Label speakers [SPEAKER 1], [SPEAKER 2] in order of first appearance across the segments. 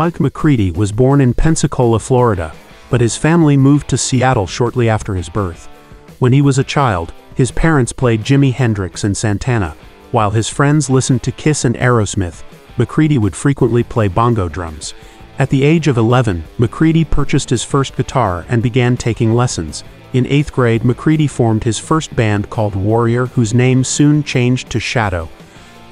[SPEAKER 1] Mccready was born in Pensacola, Florida, but his family moved to Seattle shortly after his birth. When he was a child, his parents played Jimi Hendrix and Santana, while his friends listened to Kiss and Aerosmith. Mccready would frequently play bongo drums. At the age of 11, Mccready purchased his first guitar and began taking lessons. In 8th grade, Mccready formed his first band called Warrior, whose name soon changed to Shadow.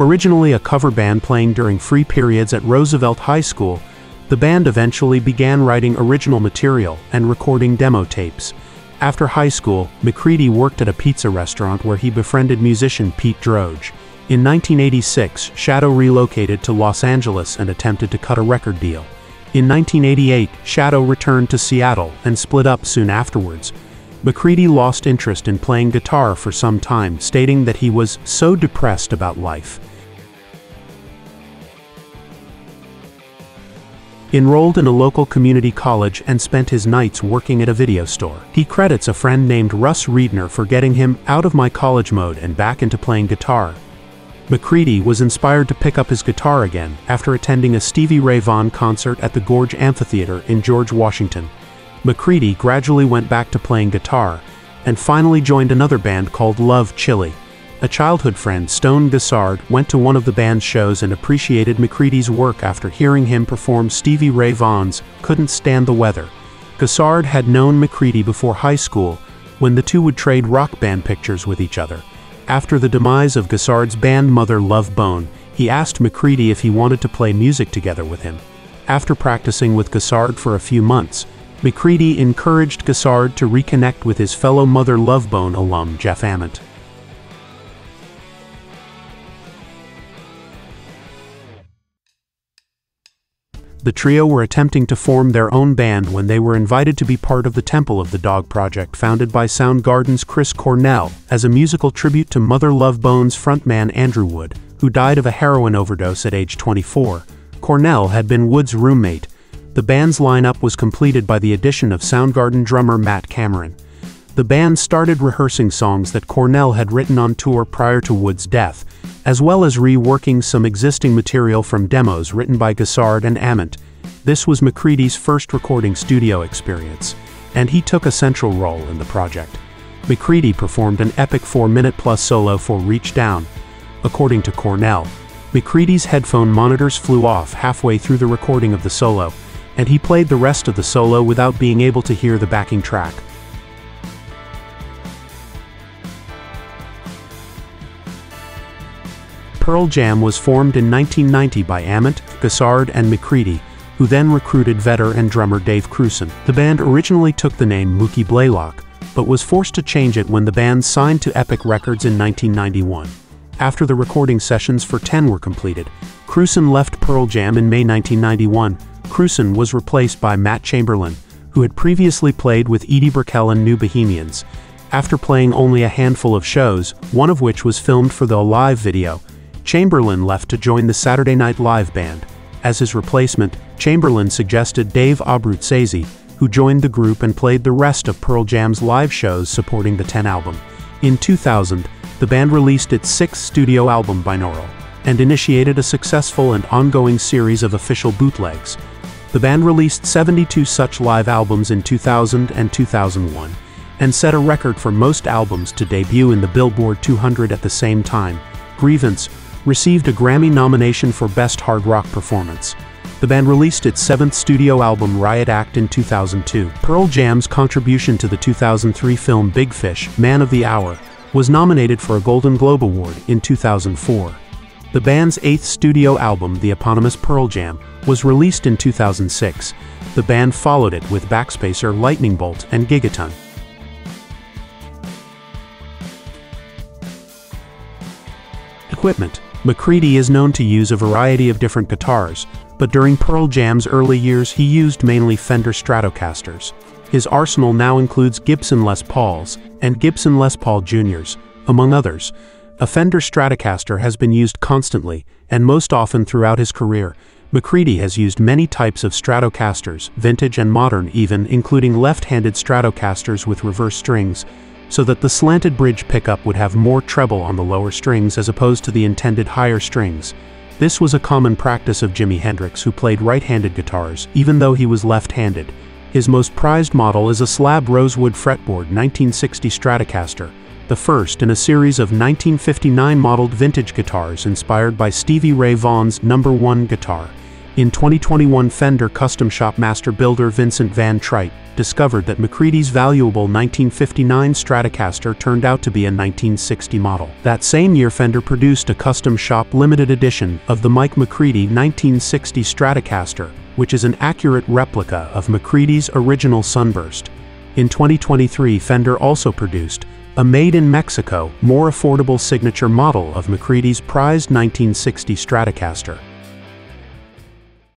[SPEAKER 1] Originally a cover band playing during free periods at Roosevelt High School, the band eventually began writing original material and recording demo tapes. After high school, Mccready worked at a pizza restaurant where he befriended musician Pete Droge. In 1986, Shadow relocated to Los Angeles and attempted to cut a record deal. In 1988, Shadow returned to Seattle and split up soon afterwards. Mccready lost interest in playing guitar for some time, stating that he was so depressed about life. Enrolled in a local community college and spent his nights working at a video store. He credits a friend named Russ Riedner for getting him out of my college mode and back into playing guitar. Mccready was inspired to pick up his guitar again after attending a Stevie Ray Vaughan concert at the Gorge Amphitheater in George Washington. Mccready gradually went back to playing guitar and finally joined another band called Love Chili. A childhood friend, Stone Gossard, went to one of the band's shows and appreciated Mccready's work after hearing him perform Stevie Ray Vaughan's "Couldn't Stand the Weather." Gossard had known Mccready before high school, when the two would trade rock band pictures with each other. After the demise of Gossard's band Mother Love Bone, he asked Mccready if he wanted to play music together with him. After practicing with Gossard for a few months, Mccready encouraged Gossard to reconnect with his fellow Mother Love Bone alum Jeff Ament. The trio were attempting to form their own band when they were invited to be part of the Temple of the Dog project founded by Soundgarden's Chris Cornell as a musical tribute to Mother Love Bone's frontman Andrew Wood, who died of a heroin overdose at age 24. Cornell had been Wood's roommate. The band's lineup was completed by the addition of Soundgarden drummer Matt Cameron. The band started rehearsing songs that Cornell had written on tour prior to Wood's death, as well as reworking some existing material from demos written by Gossard and Ament. This was Mccready's first recording studio experience, and he took a central role in the project. Mccready performed an epic 4-minute-plus solo for Reach Down. According to Cornell, Mccready's headphone monitors flew off halfway through the recording of the solo, and he played the rest of the solo without being able to hear the backing track. Pearl Jam was formed in 1990 by Ament, Gossard, and Mccready, who then recruited Vedder and drummer Dave Crewson. The band originally took the name Mookie Blaylock, but was forced to change it when the band signed to Epic Records in 1991. After the recording sessions for 10 were completed, Crewson left Pearl Jam in May 1991. Crewson was replaced by Matt Chamberlain, who had previously played with Edie Brickell and New Bohemians. After playing only a handful of shows, one of which was filmed for the Alive video, Chamberlain left to join the Saturday Night Live band. As his replacement, Chamberlain suggested Dave Abruzzese, who joined the group and played the rest of Pearl Jam's live shows supporting the 10 album. In 2000, the band released its 6th studio album, Binaural, and initiated a successful and ongoing series of official bootlegs. The band released 72 such live albums in 2000 and 2001, and set a record for most albums to debut in the Billboard 200 at the same time. Grievance received a Grammy nomination for Best Hard Rock Performance. The band released its 7th studio album, Riot Act, in 2002. Pearl Jam's contribution to the 2003 film Big Fish, Man of the Hour, was nominated for a Golden Globe Award in 2004. The band's 8th studio album, the eponymous Pearl Jam, was released in 2006. The band followed it with Backspacer, Lightning Bolt, and Gigaton. Equipment. Mccready is known to use a variety of different guitars, but during Pearl Jam's early years he used mainly Fender Stratocasters. His arsenal now includes Gibson Les Pauls and Gibson Les Paul Juniors, among others. A Fender Stratocaster has been used constantly, and most often throughout his career. Mccready has used many types of Stratocasters, vintage and modern even, including left-handed Stratocasters with reverse strings, so that the slanted bridge pickup would have more treble on the lower strings as opposed to the intended higher strings. This was a common practice of Jimi Hendrix, who played right-handed guitars, even though he was left-handed. His most prized model is a slab rosewood fretboard 1960 Stratocaster, the first in a series of 1959 modeled vintage guitars inspired by Stevie Ray Vaughan's No. 1 guitar. In 2021, Fender custom shop master builder Vincent Van Trite discovered that Mccready's valuable 1959 Stratocaster turned out to be a 1960 model. That same year, Fender produced a custom shop limited edition of the Mike Mccready 1960 Stratocaster, which is an accurate replica of Mccready's original Sunburst. In 2023, Fender also produced a made in Mexico, more affordable signature model of Mccready's prized 1960 Stratocaster.